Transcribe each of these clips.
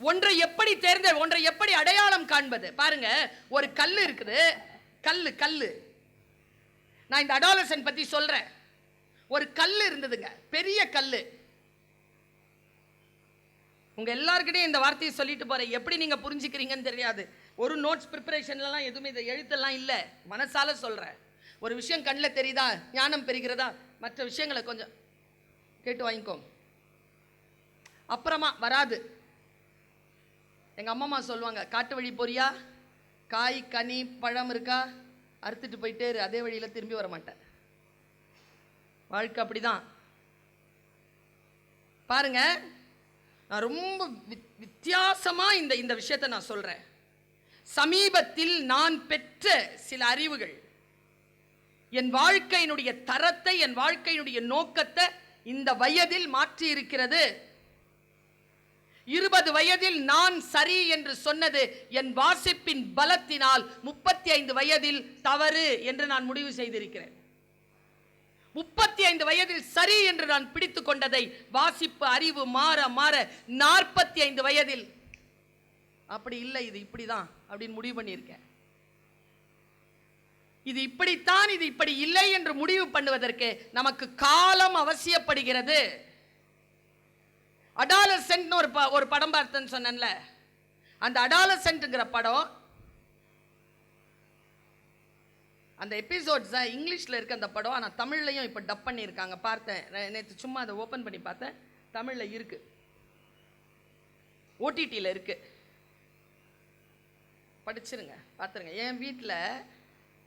ஒன்றை எப்படி ஒன்றை எப்படி அடையாளம் காண்பது? பாருங்க, ஒரு கல்லு இருக்குது. கல்லு நான் இந்த அடாலசன் பத்தி சொல்றேன். ஒரு கல்லு இருந்ததுங்க, பெரிய கல்லு. உங்க எல்லாருக்கிட்டையும் இந்த வார்த்தையை சொல்லிட்டு போறேன். எப்படி நீங்க புரிஞ்சுக்கிறீங்கன்னு தெரியாது. ஒரு நோட்ஸ் ப்ரிப்பரேஷன்லாம் எதுவுமே இந்த எழுத்தெல்லாம் இல்லை, மனசால சொல்றேன். ஒரு விஷயம் கண்ணில் தெரியுதா, ஞானம் பெறுகிறதா, மற்ற விஷயங்களை கொஞ்சம் கேட்டு வாங்கிக்கோ, அப்புறமா வராது. எங்க அம்மா சொல்லுவாங்க, காட்டு வழி போறியா, காய் கனி பழம் இருக்கா, அறுத்துட்டு போயிட்டே இரு, அதே வழியில திரும்பி வர மாட்டேன். வாழ்க்கை அப்படிதான். பாருங்க, நான் ரொம்ப வித்தியாசமா இந்த விஷயத்தை நான் சொல்றேன். சமீபத்தில் நான் பெற்ற சில அறிவுகள் என் வாழ்க்கையினுடைய தரத்தை, என் வாழ்க்கையினுடைய நோக்கத்தை இந்த வயதில் மாற்றி இருக்கிறது. 20 வயதில் நான் சரி என்று சொன்னது என் வாசிப்பின் பலத்தினால் 35 வயதில் தவறு என்று நான் முடிவு செய்திருக்கிறேன். 35 வயதில் சரி என்று நான் பிடித்துக் கொண்டதை வாசிப்பு அறிவு மாற மாற 45 வயதில் அப்படி இல்லை, இது இப்படிதான் அப்படின்னு முடிவு பண்ணியிருக்கேன். இது இப்படித்தான், இது இப்படி இல்லை என்று முடிவு பண்ணுவதற்கு நமக்கு காலம் அவசியப்படுகிறது. அடாலசென்ட் ஒரு படம் பார்த்தேன்னு சொன்னேன்ல, அந்த அடாலசென்ட்ங்கிற படம், அந்த எபிசோட்ஸ் இங்கிலீஷ்ல இருக்கு அந்த படம். ஆனால் தமிழ்லையும் இப்போ டப் பண்ணியிருக்காங்க. பார்த்தேன் நேற்று, சும்மா அதை ஓப்பன் பண்ணி பார்த்தேன். தமிழில் இருக்கு, ஓடிடியில் இருக்கு, படிச்சிருங்க, பார்த்துருங்க. என் வீட்டில்,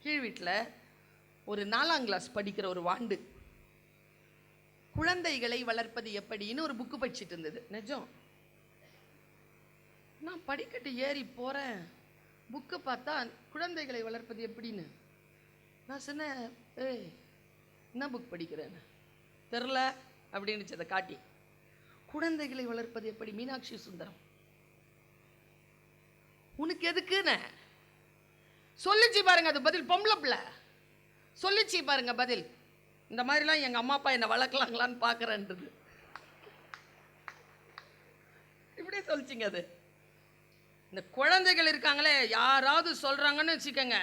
கீழ் வீட்டில் ஒரு 4ஆம் கிளாஸ் படிக்கிற ஒரு வாண்டு குழந்தைகளை வளர்ப்பது எப்படின்னு ஒரு புக்கு படிச்சுட்டு இருந்தது. நிஜம், நான் படிக்கட்டு ஏறி போகிறேன், புக்கு பார்த்தா குழந்தைகளை வளர்ப்பது எப்படின்னு. நான் சொன்னேன், ஏய் என்ன புக் படிக்கிறேன்னு தெரில அப்படின்னு அதை காட்டி, குழந்தைகளை வளர்ப்பது எப்படி, மீனாட்சி சுந்தரம். உனக்கு எதுக்குன்னு சொல்லிச்சு பாருங்க. அது பதில், பொம்பளை பிள்ளை சொல்லிச்சு பாருங்க பதில். இந்த மாதிரிலாம் எங்க அம்மா அப்பா என்ன வளர்க்கலாங்களான்னு பார்க்கறேன்றது, இப்படியே சொல்லிச்சிங்க. அது இந்த குழந்தைகள் இருக்காங்களே, யாராவது சொல்றாங்கன்னு வச்சுக்கோங்க,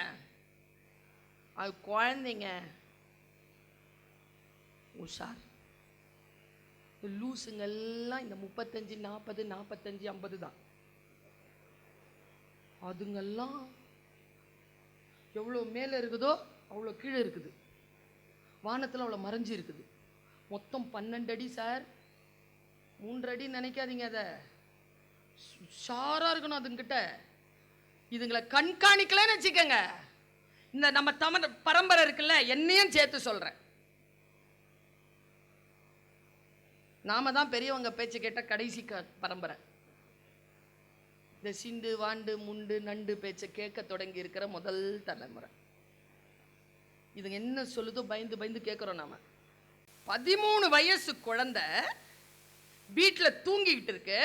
அது குழந்தைங்க உஷார். லூசுங்கெல்லாம் இந்த 35 40 45 50 தான். அதுங்கெல்லாம் எவ்வளோ மேலே இருக்குதோ அவ்வளோ கீழே இருக்குது, வானத்தில் அவ்வளோ மறைஞ்சி இருக்குது. மொத்தம் 12 அடி சார், 3 அடி நினைக்காதீங்க. அதை ஷாராக இருக்கணும் அதுங்கிட்ட. இதுங்களை கண்காணிக்கலன்னு வச்சுக்கோங்க, இந்த நம்ம தமிழ் பரம்பரை இருக்குல்ல, என்னையும் சேர்த்து சொல்கிறேன், நாம தான் பெரியவங்க பேச்சு கேட்ட கடைசி பரம்பரை. இந்த சிண்டு வாண்டு முண்டு நண்டு பேச்சை கேட்க தொடங்கி இருக்கிற முதல் தலைமுறை. இதுங்க என்ன சொல்லுதோ பயந்து பயந்து கேட்குறோம் நாம. 13 வயசு குழந்தை வீட்டில் தூங்கிக்கிட்டு இருக்கு,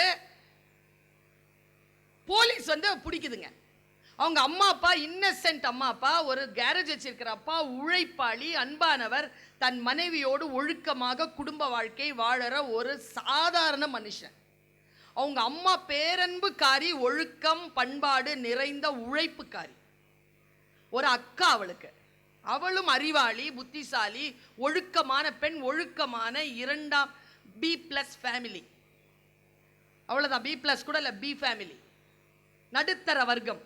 போலீஸ் வந்து பிடிக்குதுங்க. அவங்க அம்மா அப்பா இன்னசென்ட் அம்மா அப்பா, ஒரு கேரேஜ் வச்சிருக்கிற அப்பா, உழைப்பாளி, அன்பானவர், தன் மனைவியோடு ஒழுக்கமாக குடும்ப வாழ்க்கை வாழற ஒரு சாதாரண மனுஷன். அவங்க அம்மா பேரன்புக்காரி, ஒழுக்கம் பண்பாடு நிறைந்த உழைப்புக்காரி. ஒரு அக்கா அவளுக்கு, அவளும் அறிவாளி, புத்திசாலி, ஒழுக்கமான பெண், ஒழுக்கமான 2ஆம் B+ ஃபேமிலி. அவ்வளோதான், B+ கூட இல்லை, B ஃபேமிலி, நடுத்தர வர்க்கம்.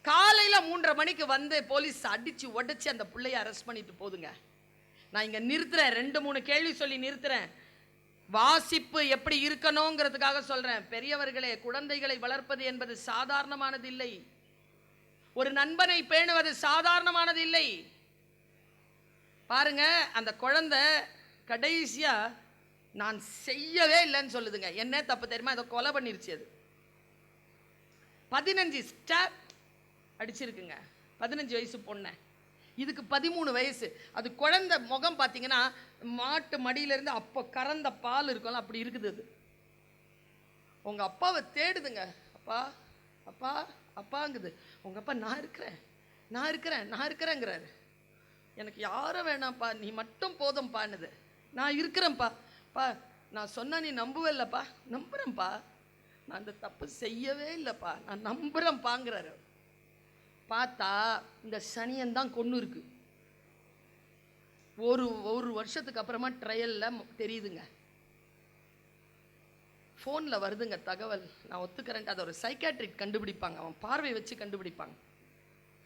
காலையில் 3:30 மணிக்கு வந்து போலீஸ் அடித்து உடச்சி அந்த பிள்ளைய அரெஸ்ட் பண்ணிட்டு போதுங்க. நான் இங்கே நிறுத்துறேன், 2-3 கேள்வி சொல்லி நிறுத்துறேன். வாசிப்பு எப்படி இருக்கணுங்கிறதுக்காக சொல்றேன். பெரியவர்களே, குழந்தைகளை வளர்ப்பது என்பது சாதாரணமானது இல்லை. ஒரு நண்பனை பேணுவது சாதாரணமானது இல்லை. பாருங்க, அந்த குழந்தை கடைசியா நான் செய்யவே இல்லைன்னு சொல்லுதுங்க. என்ன தப்பு தெரியுமா, இதை கொலை பண்ணிருச்சு. அது 15 ஸ்டாப் அடிச்சிருக்குங்க. 15 வயசு பொண்ணு, இதுக்கு 13 வயசு. அது குழந்தை முகம் பார்த்தீங்கன்னா மாட்டு மடியிலேருந்து அப்போ கறந்த பால் இருக்கும்ல, அப்படி இருக்குது. அது உங்க அப்பாவை தேடுதுங்க. அப்பா அப்பா அப்பாங்குது. உங்க அப்பா நான் இருக்கிறேன் நான் இருக்கிறேன் நான் இருக்கிறேங்கிறாரு. எனக்கு யாரும் வேணாம்ப்பா, நீ மட்டும் போதும்ப்பான்னுது. நான் இருக்கிறேன்ப்பா. பா நான் சொன்னா நீ நம்புவல்லப்பா. நம்புறேன்ப்பா. நான் அந்த தப்பு செய்யவே இல்லைப்பா, நான் நம்புறேன் பாங்கிறாரு. பார்த்தா இந்த சனியன் தான் கொண்டு இருக்கு. ஒரு வருஷத்துக்கு அப்புறமா ட்ரையல்ல தெரியுதுங்க, ஃபோனில் வருதுங்க தகவல். நான் ஒத்துக்கிறேன், அதை ஒரு சைக்காட்ரிக் கண்டுபிடிப்பாங்க, அவன் பார்வை வச்சு கண்டுபிடிப்பாங்க.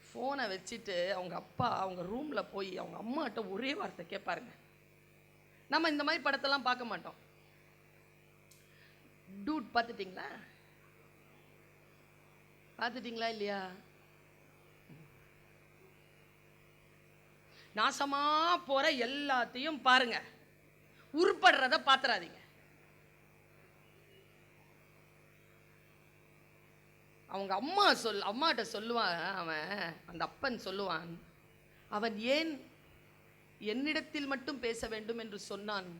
ஃபோனை வச்சுட்டு அவங்க அப்பா அவங்க ரூமில் போய் அவங்க அம்மாட்ட ஒரே வார்த்தை கேட்பாருங்க. நம்ம இந்த மாதிரி படத்தெல்லாம் பார்க்க மாட்டோம். டூட் பார்த்துட்டிங்களா, பார்த்துட்டிங்களா இல்லையா? நாசமா போற எல்லாத்தையும் பாருங்க, உருப்படுறத பாத்துறாதீங்க. அவங்க அம்மாட்ட சொல்லுவான், அவன் அந்த அப்பன் சொல்லுவான், அவன் ஏன் என்னிடத்தில் மட்டும் பேச வேண்டும் என்று சொன்னான்,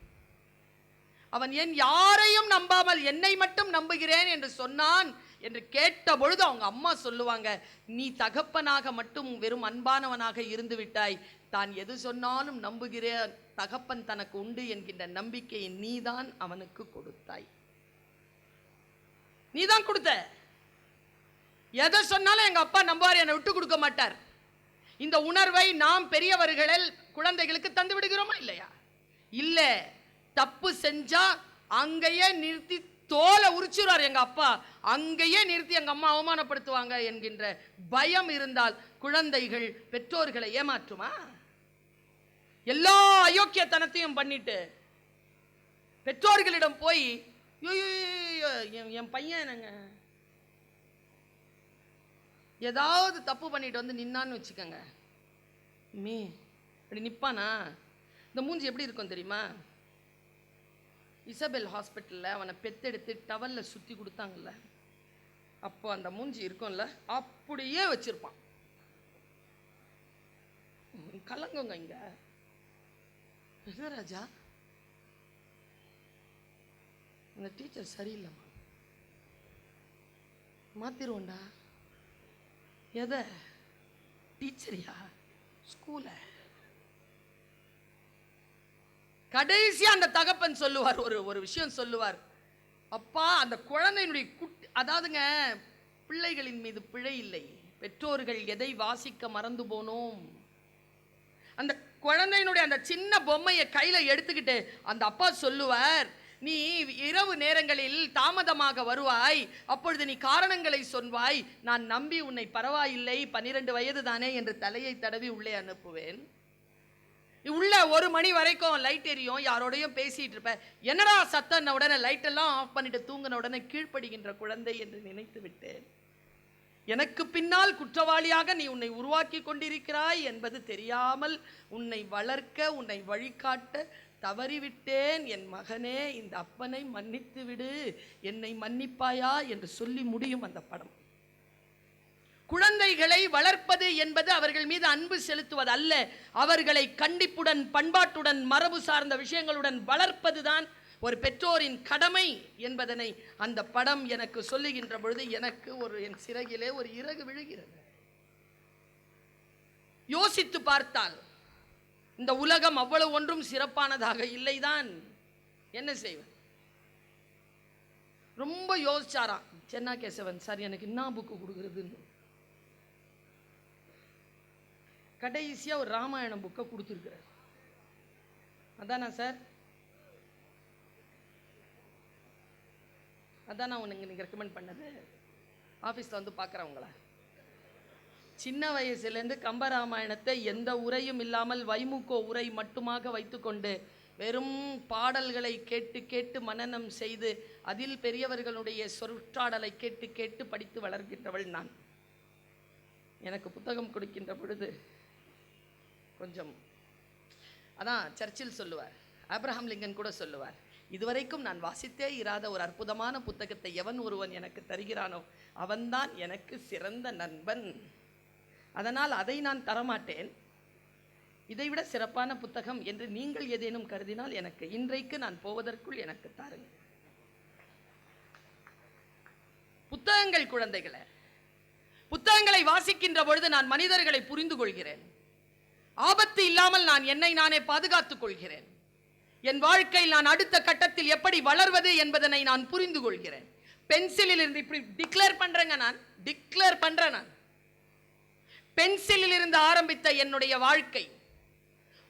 அவன் ஏன் யாரையும் நம்பாமல் என்னை மட்டும் நம்புகிறேன் என்று சொன்னான் என்று கேட்ட பொழுது அவங்க அம்மா சொல்லுவாங்க, நீ தகப்பனாக மட்டும் வெறும் அன்பானவனாக இருந்து விட்டாய், தான் எது சொன்னாலும் நம்புகிற தகப்பன் தனக்கு உண்டு என்கின்ற நம்பிக்கையை நீதான் அவனுக்கு கொடுத்தாய், நீதான் கொடுத்த. எதை சொன்னாலும் எங்க அப்பா நம்புவார், என்னை விட்டு கொடுக்க மாட்டார். இந்த உணர்வை நாம் பெரியவர்கள் குழந்தைகளுக்கு தந்து விடுகிறோமா இல்லையா? இல்ல, தப்பு செஞ்சா அங்கேயே நிறுத்தி தோலை உரிச்சுறார் எங்க அப்பா, அங்கேயே நிறுத்தி எங்க அம்மா அவமானப்படுத்துவாங்க என்கின்ற பயம் இருந்தால் குழந்தைகள் பெற்றோர்களை ஏமாற்றுமா? எல்லா அயோக்கியத்தனத்தையும் பண்ணிட்டு பெற்றோர்களிடம் போய் என் பையன் என்னங்க ஏதாவது தப்பு பண்ணிட்டு வந்து நின்னான்னு வச்சுக்கோங்க, மீ அப்படி நிப்பானா, இந்த மூஞ்சி எப்படி இருக்கும் தெரியுமா? இசபெல் ஹாஸ்பிட்டலில் அவனை பெத்தெடுத்து டவலில் சுற்றி கொடுத்தாங்கல்ல, அப்போ அந்த மூஞ்சி இருக்கும்ல அப்படியே வச்சிருப்பான். கலங்குங்க இங்க என்ன ராஜா, அந்த டீச்சர் சரியில்லைம்மா, மாத்திருவோண்டா. எதை? டீச்சரியா? ஸ்கூல? கடைசியா அந்த தகப்பன் சொல்லுவார், ஒரு விஷயம் சொல்லுவார், அப்பா அந்த குழந்தையினுடைய அதாவதுங்க பிள்ளைகளின் மீது பிழை இல்லை, பெற்றோர்கள் எதை வாசிக்க மறந்து போனோம். அந்த குழந்தையினுடைய அந்த சின்ன பொம்மையை கையில எடுத்துக்கிட்டு அந்த அப்பா சொல்லுவார், நீ இரவு நேரங்களில் தாமதமாக வருவாய், அப்பொழுது நீ காரணங்களை சொல்வாய், நான் நம்பி உன்னை பரவாயில்லை 12 வயது தானே என்று தலையை தடவி உள்ளே அனுப்புவேன். உள்ள 1 மணி வரைக்கும் லைட் எரியும், யாரோடையும் பேசிட்டு இருப்ப, என்னடா சத்தம் உடனே லைட் எல்லாம் ஆஃப் பண்ணிட்டு தூங்கின உடனே கீழ்ப்படுகின்ற குழந்தை என்று நினைத்து விட்டேன். எனக்கு பின்னால் குற்றவாளியாக நீ உன்னை உருவாக்கி கொண்டிருக்கிறாய் என்பது தெரியாமல் உன்னை வளர்க்க உன்னை வழிகாட்ட தவறிவிட்டேன். என் மகனே, இந்த அப்பனை மன்னித்து விடு, என்னை மன்னிப்பாயா என்று சொல்லி முடியும் அந்த படம். குழந்தைகளை வளர்ப்பது என்பது அவர்கள் மீது அன்பு செலுத்துவது அல்ல, அவர்களை கண்டிப்புடன் பண்பாட்டுடன் மரபு சார்ந்த விஷயங்களுடன் வளர்ப்பதுதான் ஒரு பெற்றோரின் கடமை என்பதனை அந்த படம் எனக்கு சொல்லுகின்ற பொழுது எனக்கு என் சிறகிலே ஒரு இறகு விழுகிறது. யோசித்து பார்த்தால் இந்த உலகம் அவ்வளவு ஒன்றும் சிறப்பானதாக இல்லைதான், என்ன செய்வேன்? ரொம்ப யோசிச்சாராம் சென்னா கேசவன் சார், எனக்கு என்ன புக்கு கொடுக்குறதுன்னு. கடைசியா ஒரு ராமாயணம் புக்கை கொடுத்துருக்கிறார். அதானா சார், அதான் நான் உனக்கு ரெக்கமெண்ட் பண்ணது. ஆஃபீஸில் வந்து பார்க்குறவங்கள சின்ன வயசுலேருந்து கம்பராமாயணத்தை எந்த உரையும் இல்லாமல் வைமுகோ உரை மட்டுமாக வைத்துக்கொண்டு வெறும் பாடல்களை கேட்டு கேட்டு மனனம் செய்து அதில் பெரியவர்களுடைய சொற்றாடலை கேட்டு கேட்டு படித்து வளர்கின்றவள் நான். எனக்கு புத்தகம் கொடுக்கின்ற பொழுது கொஞ்சம் அதான் சர்ச்சில் சொல்லுவார், ஆப்ரஹாம் லிங்கன் கூட சொல்லுவார், இதுவரைக்கும் நான் வாசித்தே இராத ஒரு அற்புதமான புத்தகத்தை எவன் ஒருவன் எனக்கு தருகிறானோ அவன்தான் எனக்கு சிறந்த நண்பன், அதனால் அதை நான் தரமாட்டேன், இதைவிட சிறப்பான புத்தகம் என்று நீங்கள் ஏதேனும் கருதினால் எனக்கு இன்றைக்கு நான் போவதற்குள் எனக்கு தாருங்கள். புத்தகங்கள் குழந்தைகளை, புத்தகங்களை வாசிக்கின்ற பொழுது நான் மனிதர்களை புரிந்து கொள்கிறேன், ஆபத்து இல்லாமல் நான் என்னை நானே பாதுகாத்துக் கொள்கிறேன், என் வாழ்க்கையில் நான் அடுத்த கட்டத்தில் எப்படி வளர்வது என்பதனை நான் புரிந்து கொள்கிறேன். பென்சிலில் இருந்து இப்படி டிக்ளேர் பண்றேங்க, நான் டிக்ளேர் பண்றேன். நான் பென்சிலில் இருந்து ஆரம்பித்த என்னுடைய வாழ்க்கை,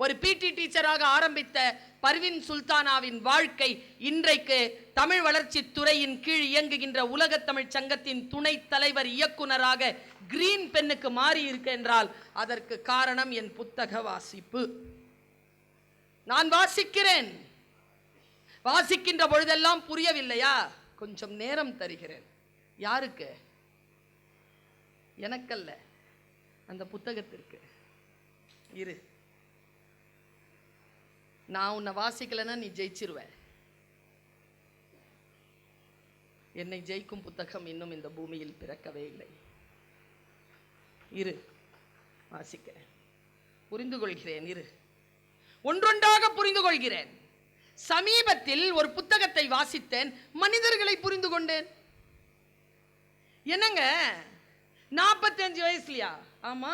ஒரு பிடி டீச்சராக ஆரம்பித்த பர்வின் சுல்தானாவின் வாழ்க்கை இன்றைக்கு தமிழ் வளர்ச்சி துறையின் கீழ் இயங்குகின்ற உலக தமிழ் சங்கத்தின் துணை தலைவர் இயக்குனராக கிரீன் பெண்ணுக்கு மாறி இருக்கு என்றால் அதற்கு காரணம் என் புத்தக வாசிப்பு. நான் வாசிக்கிறேன். வாசிக்கின்ற பொழுதெல்லாம் புரியவில்லையா, கொஞ்சம் நேரம் தருகிறேன். யாருக்கு? எனக்கல்ல, அந்த புத்தகத்திற்கு. இரு, நான் உன்னை வாசிக்கலைன்னா நீ ஜெயிச்சிருவ. என்னை ஜெயிக்கும் புத்தகம் இன்னும் இந்த பூமியில் பிறக்கவே இல்லை. இரு, வாசிக்கிறேன், புரிந்து கொள்கிறேன். இரு, ஒன்றொன்றாக புரிந்து கொள்கிறேன். சமீபத்தில் ஒரு புத்தகத்தை வாசித்தேன், மனிதர்களை புரிந்து கொண்டேன். என்னங்க 45 வயசுலையா? ஆமா,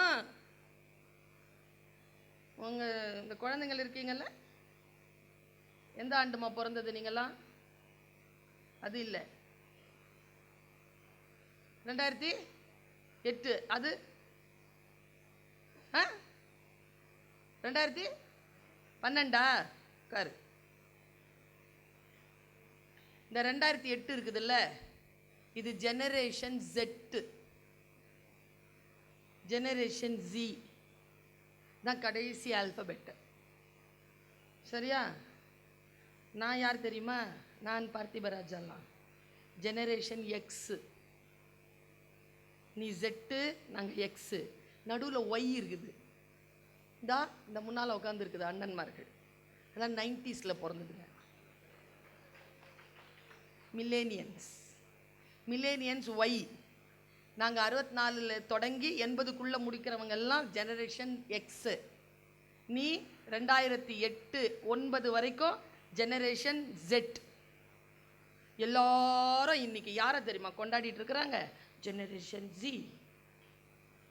உங்க இந்த குழந்தைகள் இருக்கீங்கல்ல, எந்த ஆண்டுமா பிறந்தது நீங்கெல்லாம்? அது இல்லை, 2008. அது 2012 காரு. இந்த 2008 இருக்குதுல்ல, இது ஜெனரேஷன் Z. ஜெனரேஷன் Z தான் கடைசி ஆல்பபெட். சரியா? நான் யார் தெரியுமா? நான் பார்த்திபராஜெல்லாம் ஜெனரேஷன் X. நீ Z, நாங்கள் X. நடுவில் Y இருக்குது. இந்த முன்னால் உட்காந்து இருக்குது அண்ணன்மார்கள், அதான் 90s பிறந்ததுங்க. மில்லேனியன்ஸ் Y. நாங்கள் 64 தொடங்கி 80க்குள்ளே முடிக்கிறவங்க எல்லாம் ஜெனரேஷன் X. நீ 2008, 9 வரைக்கும் ஜெனரேஷன் Z. எல்லாரும் இன்னைக்கு யாரை தெரியுமா கொண்டாடிட்டு இருக்கிறாங்க? Generation Z.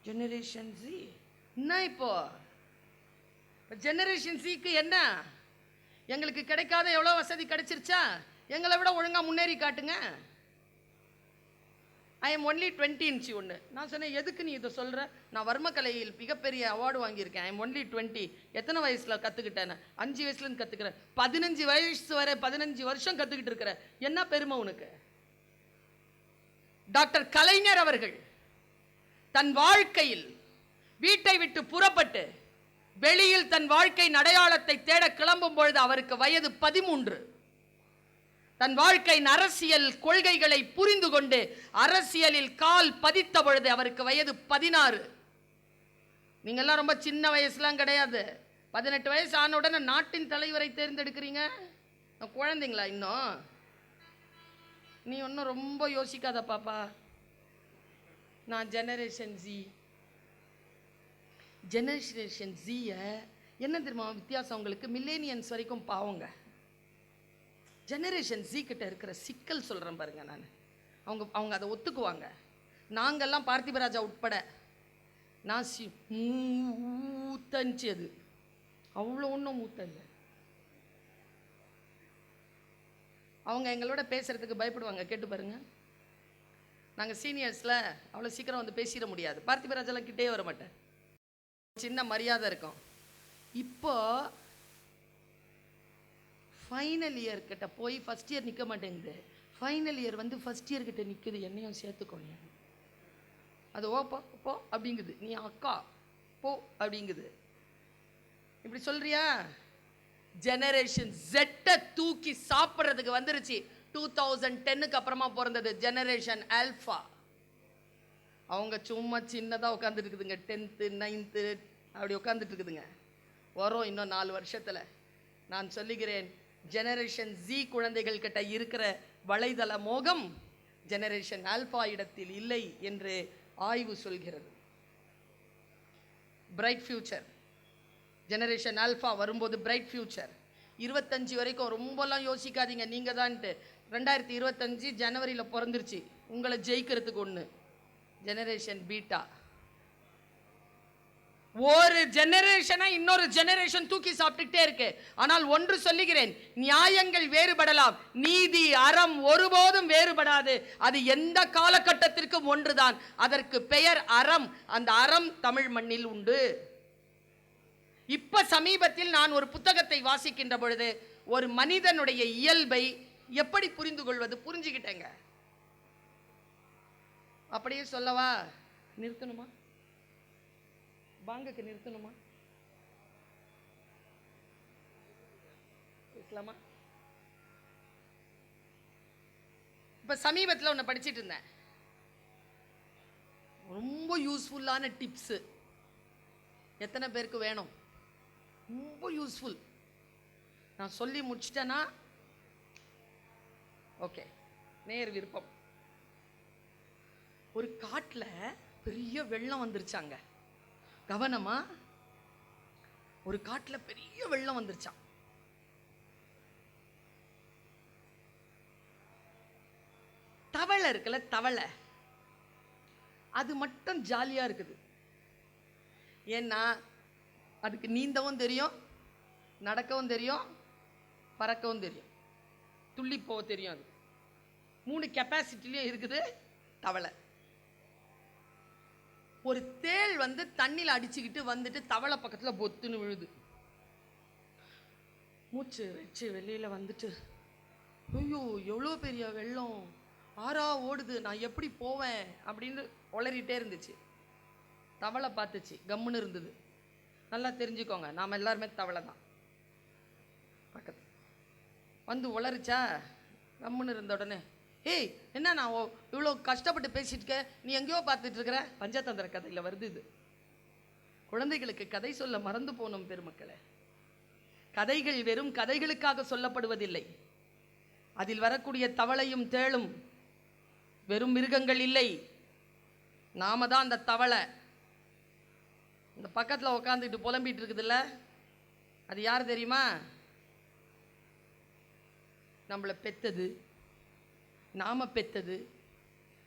ஜெனரேஷன் Z என்ன? இப்போ ஜெனரேஷன் Zக்கு என்ன? எங்களுக்கு கிடைக்காத எவ்வளோ வசதி கிடைச்சிருச்சா? எங்களை விட ஒழுங்காக முன்னேறி காட்டுங்க. ஐ எம் ஒன்லி 20 ஒன்று. நான் சொன்னேன், எதுக்கு நீ இதை சொல்கிற? நான் வர்மக்கலையில் மிகப்பெரிய அவார்டு வாங்கியிருக்கேன். I am only 20. எத்தனை வயசில் கற்றுக்கிட்டேன்? 5 வயசுலேருந்து கற்றுக்கிறேன். 15 வயசு வரை 15 வருஷம் கற்றுக்கிட்டு இருக்கிற. என்ன பெருமை உனக்கு? டாக்டர் கலைஞர் அவர்கள் தன் வாழ்க்கையில் வீட்டை விட்டு புறப்பட்டு வெளியில் தன் வாழ்க்கை அடையாளத்தை தேட கிளம்பும் பொழுது அவருக்கு வயது 13. தன் வாழ்க்கையின் அரசியல் கொள்கைகளை புரிந்து கொண்டு அரசியலில் கால் பதித்த பொழுது அவருக்கு வயது 16. நீங்கெல்லாம் ரொம்ப சின்ன வயசுலாம் கிடையாது. 18 வயசு ஆன உடனே நாட்டின் தலைவரை தேர்ந்தெடுக்கிறீங்க. குழந்தைங்களா இன்னும்? நீ ஒன்றும் ரொம்ப யோசிக்காத பாப்பா. நான் ஜெனரேஷன் Z. ஜெனரேஷன் Z என்ன தெரியுமா வித்தியாசம் உங்களுக்கு? மில்லேனியன்ஸ் வரைக்கும் பாவங்க. ஜெனரேஷன் Z கிட்ட இருக்கிற சிக்கல் சொல்கிறேன் பாருங்க. நான் அவங்க அதை ஒத்துக்குவாங்க. நாங்கள்லாம் பார்த்திபராஜா உட்பட நான் மூத்தஞ்சு, அது அவ்வளோ ஒன்றும் மூத்த இல்லை. அவங்க எங்களோட பேசுகிறதுக்கு பயப்படுவாங்க. கேட்டு பாருங்க. நாங்கள் சீனியர்ஸில் அவ்வளோ சீக்கிரம் வந்து பேசிட முடியாது. பார்த்திபராஜெல்லாம் கிட்டே வர மாட்டேன். சின்ன மரியாதை இருக்கும். இப்போ ஃபைனல் இயர் கிட்ட போய் ஃபஸ்ட் இயர் நிற்க மாட்டேங்குது. ஃபைனல் இயர் வந்து ஃபஸ்ட் இயர் கிட்ட நிற்குது. என்னையும் சேர்த்துக்கோங்க. அது ஓப்போ போ அப்படிங்குது. நீ அக்கா போ அப்படிங்குது. இப்படி சொல்றியா? ஜெனரேஷன் Z தூக்கி சாப்பிட்றதுக்கு வந்துருச்சு. 2010க்கு அப்புறமா பிறந்தது ஜெனரேஷன் ஆல்ஃபா. அவங்க சும்மா சின்னதாக உட்காந்துட்டு இருக்குதுங்க. 10th 9th அப்படி உட்காந்துட்டு இருக்குதுங்க. வரும் இன்னும் 4 வருஷத்தில். நான் சொல்லுகிறேன், ஜெனரேஷன் Z குழந்தைகள் கிட்ட இருக்கிற வலைதள மோகம் ஜெனரேஷன் ஆல்ஃபா இடத்தில் இல்லை என்று ஆய்வு சொல்கிறது. Bright future. ஜெனரேஷன் ஆல்ஃபா வரும்போது பிரைட் ஃபியூச்சர். 25 வரைக்கும் ரொம்பலாம் யோசிக்காதீங்க நீங்கள் தான்ட்டு. 2025 ஜனவரியில் பிறந்துருச்சு. உங்களை ஜெயிக்கிறதுக்கு ஒன்று ஜெனரேஷன் பீட்டா. ஒரு ஜெனரேஷனை இன்னொரு ஜெனரேஷன் தூக்கி சாப்பிட்டுட்டே இருக்கு. ஆனால் ஒன்று சொல்லுகிறேன், நியாயங்கள் வேறுபடலாம், நீதி அறம் ஒருபோதும் வேறுபடாது. அது எந்த காலகட்டத்திற்கும் ஒன்றுதான். அதற்கு பெயர் அறம். அந்த அறம் தமிழ் மண்ணில் உண்டு. இப்ப சமீபத்தில் நான் ஒரு புத்தகத்தை வாசிக்கின்ற பொழுது ஒரு மனிதனுடைய இயல்பை எப்படி புரிந்து கொள்வது புரிஞ்சுக்கிட்டேங்க. அப்படியே சொல்லவா? நிறுத்தணுமா? பாங்குக்கு நிறுத்தணுமா? பேசலாமா? இப்ப சமீபத்தில் ஒன்று படிச்சிட்டு இருந்தேன். ரொம்ப யூஸ்ஃபுல்லான டிப்ஸ். எத்தனை பேருக்கு வேணும்? ரொம்ப யூஸ்ஃபுல். நான் சொல்லி முடிச்சிட்டேன்னா ஓகே, நேர் விருப்பம். ஒரு காட்டுல பெரிய வெள்ளம் வந்துருச்சாங்க. கவனமா, ஒரு காட்டுல பெரிய வெள்ளம் வந்துருச்சான். தவளை இருக்குல்ல, தவளை, அது மட்டும் ஜாலியா இருக்குது. ஏன்னா அதுக்கு நீந்தவும் தெரியும், நடக்கவும் தெரியும், பறக்கவும் தெரியும், துள்ளி போக தெரியும். அது 3 கெப்பாசிட்டிலையும் இருக்குது தவளை. ஒரு தேள் வந்து தண்ணியில் அடிச்சுக்கிட்டு வந்துட்டு தவளை பக்கத்துல பொத்துன்னு விழுது. மூச்சு வச்சு வெளியில வந்துட்டு, ஐயோ எவ்வளோ பெரிய வெள்ளம், ஆறா ஓடுது, நான் எப்படி போவேன் அப்படின்னு உளறிட்டே இருந்துச்சு. தவளை பார்த்துச்சு, கம்முன்னு இருந்தது. நல்லா தெரிஞ்சுக்கோங்க, நாம் எல்லாருமே தவளை தான். பக்கத்து வந்து உளறிச்சா, கம்முன்னு இருந்த உடனே, ஏய் என்ன நான் இவ்வளோ கஷ்டப்பட்டு பேசிட்டு இருக்க, நீ எங்கேயோ பார்த்துட்டு இருக்கிற? பஞ்சதந்திர கதையில் வருது இது. குழந்தைகளுக்கு கதை சொல்ல மறந்து போனோம் பெருமக்களே. கதைகள் வெறும் கதைகளுக்காக சொல்லப்படுவதில்லை. அதில் வரக்கூடிய தவளையும் தேளும் வெறும் மிருகங்கள் இல்லை, நாம தான் அந்த தவளை. இந்த பக்கத்தில் உட்காந்துட்டு புலம்பிட்டு இருக்குதுல்ல, அது யார் தெரியுமா? நம்மளை பெத்தது, நாம பெத்தது,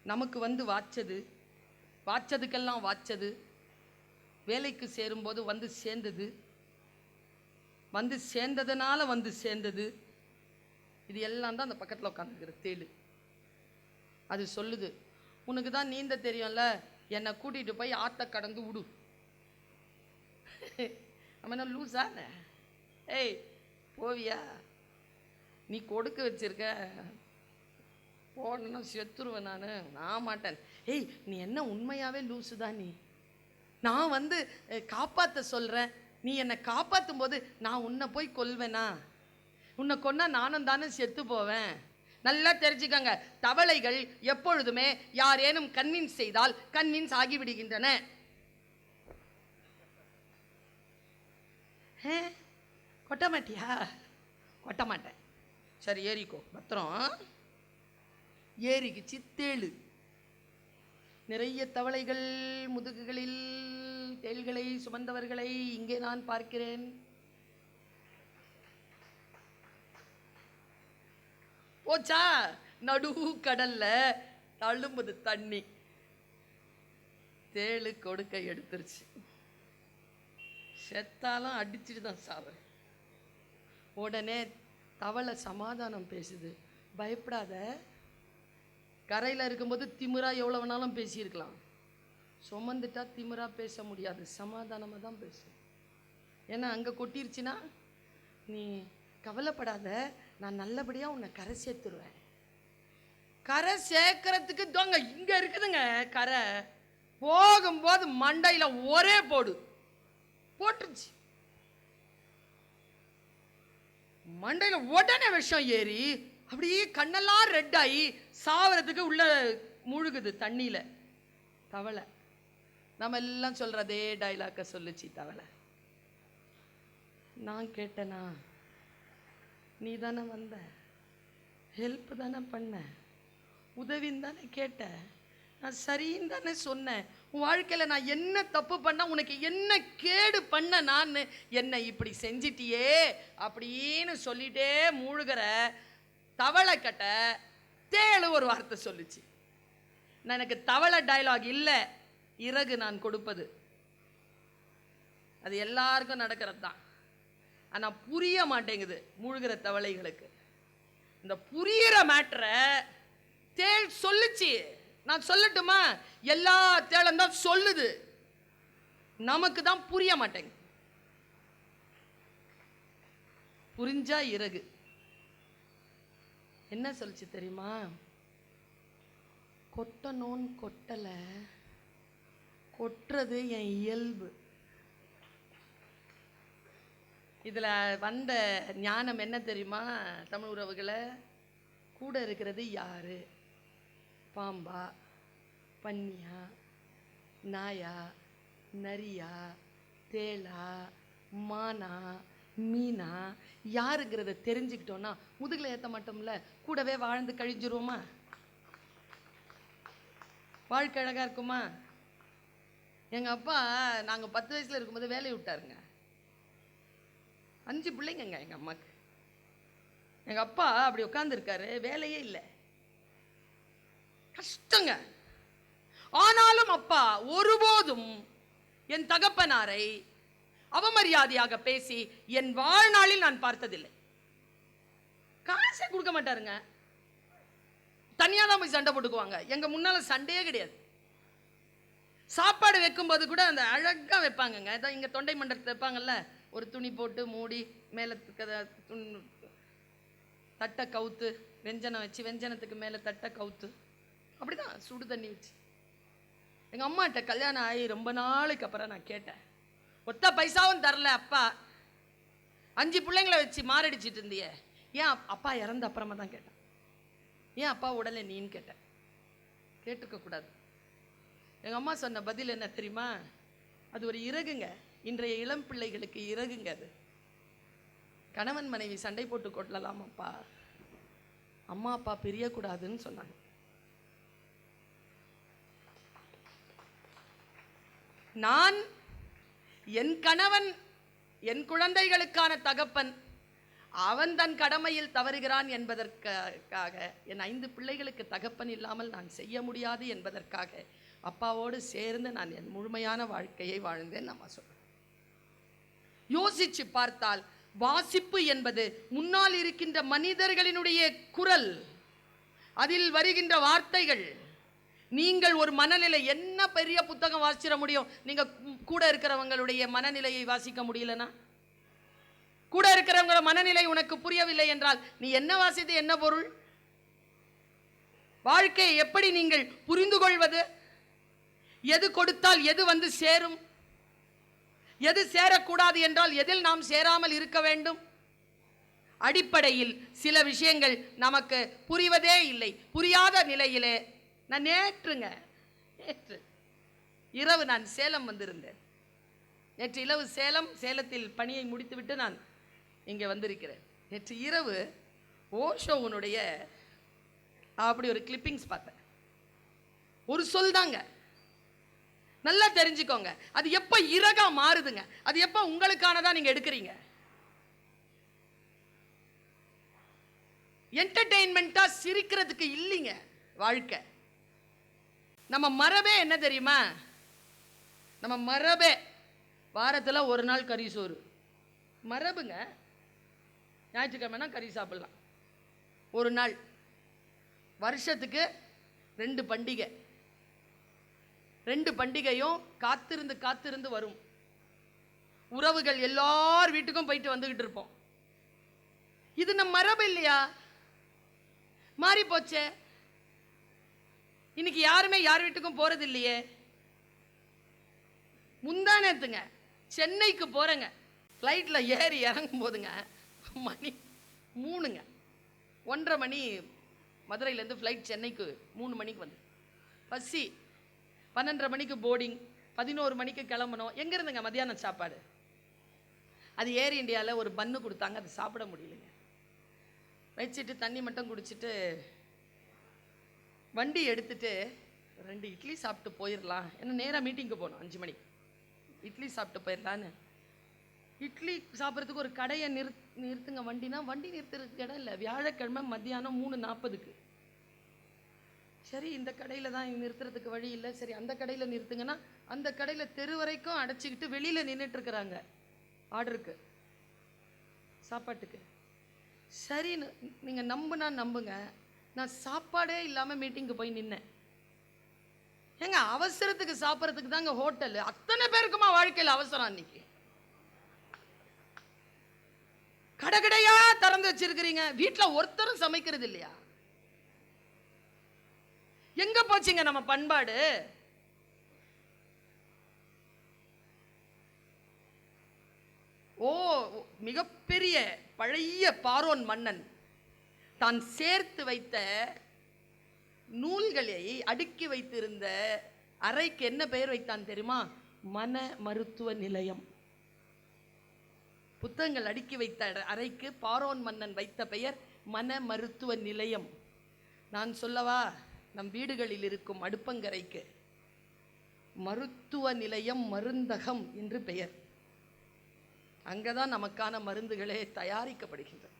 நமக்கு வந்து வாச்சது, வாச்சதுக்கெல்லாம் வாச்சது, வேலைக்கு சேரும்போது வந்து சேர்ந்தது, வந்து சேர்ந்ததுனால வந்து சேர்ந்தது. இது எல்லாம் தான் அந்த பக்கத்தில் உட்காந்துருக்கிற தேளு. அது சொல்லுது, உனக்கு தான் நீந்த தெரியும்ல, என்னை கூட்டிகிட்டு போய் ஆற்ற கடந்து விடு. நம்ம என்ன லூஸா? ஏய் போவியா? நீ கொடுக்க வச்சிருக்க, போடணும்னா செத்துருவேன் நான் மாட்டேன். ஏய் நீ என்ன உண்மையாகவே லூஸு தான் நீ. நான் வந்து காப்பாற்ற சொல்கிறேன், நீ என்னை காப்பாற்றும் போது நான் உன்னை போய் கொல்வேனா? உன்னை கொன்னா நானும் தானே செத்து போவேன். நல்லா தெரிஞ்சுக்கங்க, தவளைகள் எப்பொழுதுமே யாரேனும் கன்வின்ஸ் செய்தால் கன்வின்ஸ் ஆகிவிடுகின்றன. கொட்ட மாட்டியா? கொட்ட மாட்டேன். சரி ஏறிக்கோ, பத்திரம். ஏறிக்குச்சு தேளு. நிறைய தவளைகள் முதுகுகளில் தேள்களை சுமந்தவர்களை இங்கே நான் பார்க்கிறேன். போச்சா, நடு கடல்ல தழும்புது தண்ணி. தேளு கொடுக்க எடுத்துருச்சு. செத்தாலும் அடிச்சுட்டு தான் சாவு. உடனே தவளை சமாதானம் பேசுது, பயப்படாத. கரையில் இருக்கும்போது திமிரா எவ்வளோ வேணாலும் பேசியிருக்கலாம், சுமந்துட்டா திமிரா பேச முடியாது, சமாதானமாக தான் பேசும். ஏன்னா அங்கே கொட்டிருச்சுன்னா நீ கவலைப்படாத, நான் நல்லபடியாக உன்னை கரை சேர்த்துருவேன். கரை சேர்க்கறதுக்கு தோங்க இங்கே இருக்குதுங்க கரை. போகும்போது மண்டையில் ஒரே போடு போட்டுருச்சு. மண்டையில் உடனே விஷம் ஏறி அப்படியே கண்ணெல்லாம் ரெட் ஆகி சாவறதுக்கு உள்ள முழுகுது தண்ணியில தவளை. நம்ம எல்லாம் சொல்றதே டைலாக்க சொல்லுச்சு தவளை. நான் கேட்டனா, நீ தானே வந்த, ஹெல்ப் தானே பண்ண, உதவின்னு தானே கேட்ட, நான் சரின்னு தானே சொன்னேன். உன் வாழ்க்கையில் நான் என்ன தப்பு பண்ண, உனக்கு என்ன கேடு பண்ண, நான் என்னை இப்படி செஞ்சிட்டியே அப்படின்னு சொல்லிட்டே மூழ்கிற தவளை கட்ட தேளு ஒரு வார்த்தை சொல்லுச்சு. எனக்கு தவளை டைலாக் இல்லை, இறகு நான் கொடுப்பது. அது எல்லாருக்கும் நடக்கிறது தான். ஆனால் புரிய மாட்டேங்குது மூழ்கிற தவளைகளுக்கு. இந்த புரியிற மேட்டரை தேள் சொல்லுச்சு. நான் சொல்லட்டுமா? எல்லா தேளும் தான் சொல்லுது, நமக்கு தான் புரிய மாட்டேங்குது. புரிஞ்சா இறகு என்ன சொல்லுச்சு தெரியுமா? கொட்டணும்னு கொட்டலை, கொட்டுறது என் இயல்பு. இதில் வந்த ஞானம் என்ன தெரியுமா தமிழ் உறவுகளை? கூட இருக்கிறது யாரு? பாம்பா, பன்னியா, நாயா, நரியா, தேளா, மானா, மீனா, யாருங்கிறத தெரிஞ்சுக்கிட்டோன்னா முதுகில் ஏற்ற மாட்டோம்ல, கூடவே வாழ்ந்து கழிஞ்சிருவோமா? வாழ்க்கை அழகாக இருக்குமா? எங்கள் அப்பா நாங்கள் 10 வயசில் இருக்கும்போது வேலையை விட்டாருங்க. 5 பிள்ளைங்கங்க எங்கள் அம்மாவுக்கு. எங்கள் அப்பா அப்படி உட்காந்துருக்காரு, வேலையே இல்லை, கஷ்டங்க. ஆனாலும் அப்பா ஒருபோதும் என் தகப்பனாரை அவமரியாதையாக பேசி என் வாழ்நாளில் நான் பார்த்ததில்லை. காசே கொடுக்க மாட்டாருங்க, தனியாக தான் போய் சண்டை போட்டுக்குவாங்க. எங்கள் முன்னால் சண்டையே கிடையாது. சாப்பாடு வைக்கும்போது கூட அந்த அழகாக வைப்பாங்கங்க. இதான் இங்கே தொண்டை மண்டலத்தில் வைப்பாங்கல்ல, ஒரு துணி போட்டு மூடி மேலே தட்டை கவுத்து வெஞ்சனம் வச்சு, வெஞ்சனத்துக்கு மேலே தட்டை கவுத்து, அப்படி தான் சுடு தண்ணி வச்சு. எங்கள் அம்மாட்ட கல்யாணம் ஆகி ரொம்ப நாளுக்கு அப்புறம் நான் கேட்டேன், ஒத்த பைசாவும் தரல அப்பா, 5 பிள்ளைங்களை வச்சு மாரடிச்சிட்டு இருந்தியே, ஏன்? அப்பா இறந்த அப்புறமா தான் கேட்டேன், ஏன் அப்பா உடலை நீன்னு கேட்டேன். கேட்டுக்க கூடாது. எங்கள் அம்மா சொன்ன பதில் என்ன தெரியுமா? அது ஒரு இறகுங்க, இன்றைய இளம் பிள்ளைகளுக்கு இறகுங்க அது. கணவன் மனைவி சண்டை போட்டு கொள்ளலாம் அப்பா, அம்மா அப்பா பிரியக்கூடாதுன்னு சொன்னாங்க. நான் என் கணவன் என் குழந்தைகளுக்கான தகப்பன், அவன் தன் கடமையில் தவறுகிறான் என்பதற்காக, என் 5 பிள்ளைகளுக்கு தகப்பன் இல்லாமல் நான் செய்ய முடியாது என்பதற்காக அப்பாவோடு சேர்ந்து நான் என் முழுமையான வாழ்க்கையை வாழ்ந்தேன். நம்ம சொல்றேன். யோசிச்சு பார்த்தால் வாசிப்பு என்பது முன்னால் இருக்கின்ற மனிதர்களினுடைய குரல், அதில் வருகின்ற வார்த்தைகள். நீங்கள் ஒரு மனநிலை, என்ன பெரிய புத்தகம் வாசிச்சிட முடியும்? நீங்க கூட இருக்கிறவங்களுடைய மனநிலையை வாசிக்க முடியலனா, கூட இருக்கிறவங்கள மனநிலை உனக்கு புரியவில்லை என்றால் நீ என்ன வாசித்து என்ன பொருள்? வாழ்க்கையை எப்படி நீங்கள் புரிந்து கொள்வது? எது கொடுத்தால் எது வந்து சேரும், எது சேரக்கூடாது என்றால் எதில் நாம் சேராமல் இருக்க வேண்டும்? அடிப்படையில் சில விஷயங்கள் நமக்கு புரிவதே இல்லை. புரியாத நிலையிலே நான் நேற்று இரவு நான் சேலம் வந்திருந்தேன். நேற்று இரவு சேலத்தில் பணியை முடித்துவிட்டு நான் இங்கே வந்திருக்கிறேன். நேற்று இரவு ஓஷோவுனுடைய அப்படி ஒரு கிளிப்பிங்ஸ் பார்த்தேன். ஒரு சொல் தாங்க, நல்லா தெரிஞ்சுக்கோங்க. அது எப்போ இறகா மாறுதுங்க, அது எப்போ உங்களுக்கானதா நீங்க எடுக்கிறீங்க. என்டர்டெயின்மெண்ட்டா சிரிக்கிறதுக்கு இல்லைங்க வாழ்க்கை. நம்ம மரபே என்ன தெரியுமா? நம்ம மரபே வாரத்தில் ஒரு நாள் கறி சோறு மரபுங்க. ஞாயிற்றுக்கிழமைனா கறி சாப்பிடலாம். ஒரு நாள், வருஷத்துக்கு 2 பண்டிகை. 2 பண்டிகையும் காத்திருந்து வரும். உறவுகள் எல்லார் வீட்டுக்கும் போயிட்டு வந்துகிட்டு இருப்போம். இது நம்ம மரபு இல்லையா? மாறி போச்சே. இன்னைக்கு யாருமே யார் வீட்டுக்கும் போறது இல்லையே. முந்தானேத்துங்க சென்னைக்கு போறேங்க, ஃப்ளைட்ல ஏறி இறங்கும் போதுங்க மணி 3ங்க, 1:30 மணி மதுரையிலேருந்து ஃப்ளைட் சென்னைக்கு 3 மணிக்கு வந்து பசி. 12:30 மணிக்கு போர்டிங், 11 மணிக்கு கிளம்பணும். எங்கேருந்துங்க மத்தியானம் சாப்பாடு? அது ஏர் இண்டியாவில் ஒரு பன்னு கொடுத்தாங்க, அது சாப்பிட முடியலைங்க. வச்சுட்டு தண்ணி மட்டும் குடிச்சிட்டு வண்டி எடுத்துட்டு 2 இட்லி சாப்பிட்டு போயிடலாம். ஏன்னா நேராக மீட்டிங்க்கு போகணும் 5 மணிக்கு. இட்லி சாப்பிட்டு போயிடலான்னு இட்லி சாப்பிட்றதுக்கு ஒரு கடையை நிறுத்துங்க வண்டினா, வண்டி நிறுத்துறதுக்கு இடம் இல்லை. வியாழக்கிழமை மத்தியானம் 3:40க்கு சரி இந்த கடையில் தான் நிறுத்துறதுக்கு வழி இல்லை, சரி அந்த கடையில் நிறுத்துங்கன்னா அந்த கடையில் தெரு வரைக்கும் அடைச்சிக்கிட்டு வெளியில் நின்றுட்டு இருக்கிறாங்க ஆர்டருக்கு, சாப்பாட்டுக்கு. சரி, நீங்கள் நம்புனா நம்புங்க, நான் சாப்பாடே இல்லாமல் மீட்டிங்கு போய் நின்னேன். ஏங்க அவசரத்துக்கு சாப்பிட்றதுக்கு தாங்க ஹோட்டல். அத்தனை பேருக்குமா வாழ்க்கையில் அவசரம்? அன்னைக்கு கடைக்கடையா திறந்து வச்சிருக்கிறீங்க, வீட்டில் ஒருத்தரும் சமைக்கிறது இல்லையா? எங்க போச்சுங்க நம்ம பண்பாடு? ஓ, மிகப்பெரிய பழைய பார்வோன் மன்னன் தான் சேர்த்து வைத்த நூல்களை அடுக்கி வைத்திருந்த அறைக்கு என்ன பெயர் வைத்தான் தெரியுமா? மன மருத்துவ நிலையம். புத்தகங்கள் அடுக்கி வைத்த அறைக்கு பார்வோன் மன்னன் வைத்த பெயர் மன மருத்துவ நிலையம். நான் சொல்லவா, நம் வீடுகளில் இருக்கும் அடுப்பங்கரைக்கு மருத்துவ நிலையம், மருந்தகம் என்று பெயர். அங்கதான் நமக்கான மருந்துகளே தயாரிக்கப்படுகின்றன.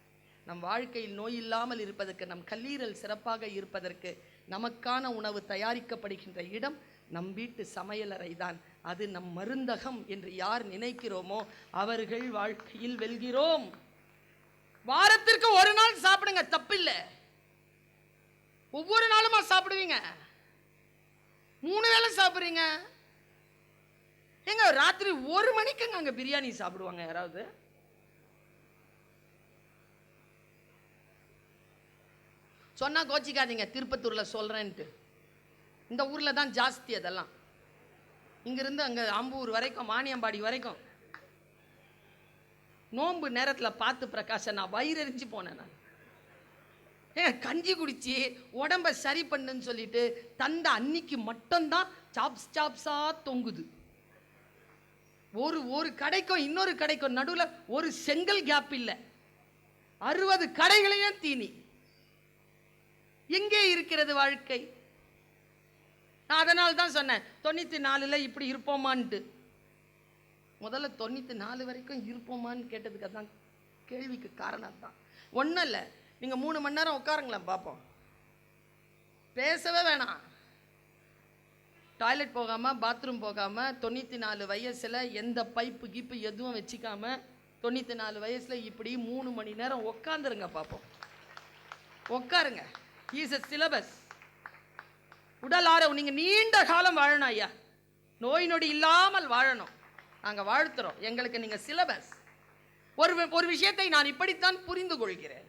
நம் வாழ்க்கையில் நோய் இல்லாமல் இருப்பதற்கு, நம் கல்லீரல் சிறப்பாக இருப்பதற்கு நமக்கான உணவு தயாரிக்கப்படுகின்ற இடம் நம் வீட்டு சமையலறை தான். அது நம் மருந்தகம் என்று யார் நினைக்கிறோமோ அவர்கள் வாழ்க்கையில் வெல்கிறோம். வாரத்திற்கு ஒரு நாள் சாப்பிடுங்க, தப்பில்லை. ஒவ்வொரு நாளுமா சாப்பிடுவீங்க? 3 வேளை சாப்பிடுறீங்க. எங்க ராத்திரி 1 மணிக்குங்க அங்க பிரியாணி சாப்பிடுவாங்க யாராவது? சொன்னா கோச்சிக்காதீங்க, திருப்பத்தூர்ல சொல்றேன்ட்டு. இந்த ஊர்ல தான் ஜாஸ்தி அதெல்லாம். இங்கிருந்து அங்க ஆம்பூர் வரைக்கும், மானியம்பாடி வரைக்கும் நோன்பு நேரத்தில் பார்த்து பிரகாஷ் நான் வயிறறிஞ்சு போனேன். நான் கஞ்சி குடிச்சு உடம்ப சரி பண்ணுன்னு சொல்லிட்டு தந்த அன்னைக்கு மட்டும்தான் சாப்ஸா தொங்குது. ஒரு கடைக்கும் இன்னொரு கடைக்கும் நடுவில் ஒரு செங்கல் கேப் இல்லை. 60 கடைகளையும் தீனி. எங்கே இருக்கிறது வாழ்க்கை? நான் அதனால தான் சொன்னேன் 94ல் இப்படி இருப்போமான்ட்டு. முதல்ல 94 வரைக்கும் இருப்போமான்னு கேட்டதுக்கு தான் கேள்விக்கு காரணம் தான். ஒன்றும் இல்லை, நீங்கள் 3 மணி நேரம் உட்காருங்களேன் பார்ப்போம். பேசவே வேணாம். டாய்லெட் போகாமல், பாத்ரூம் போகாமல், 94 வயசில் எந்த பைப்பு கீப்பு எதுவும் வச்சுக்காமல் 94 வயசில் இப்படி 3 மணி நேரம் உட்காந்துருங்க பார்ப்போம். உட்காருங்க. Is a syllabus. உடல் ஆரோக்கியம். நீங்கள் நீண்ட காலம் வாழணும் ஐயா, நோய் நொடி இல்லாமல் வாழணும். நாங்கள் வாழ்த்துறோம். எங்களுக்கு நீங்கள் சிலபஸ். ஒரு விஷயத்தை நான் இப்படித்தான் புரிந்து கொள்கிறேன்.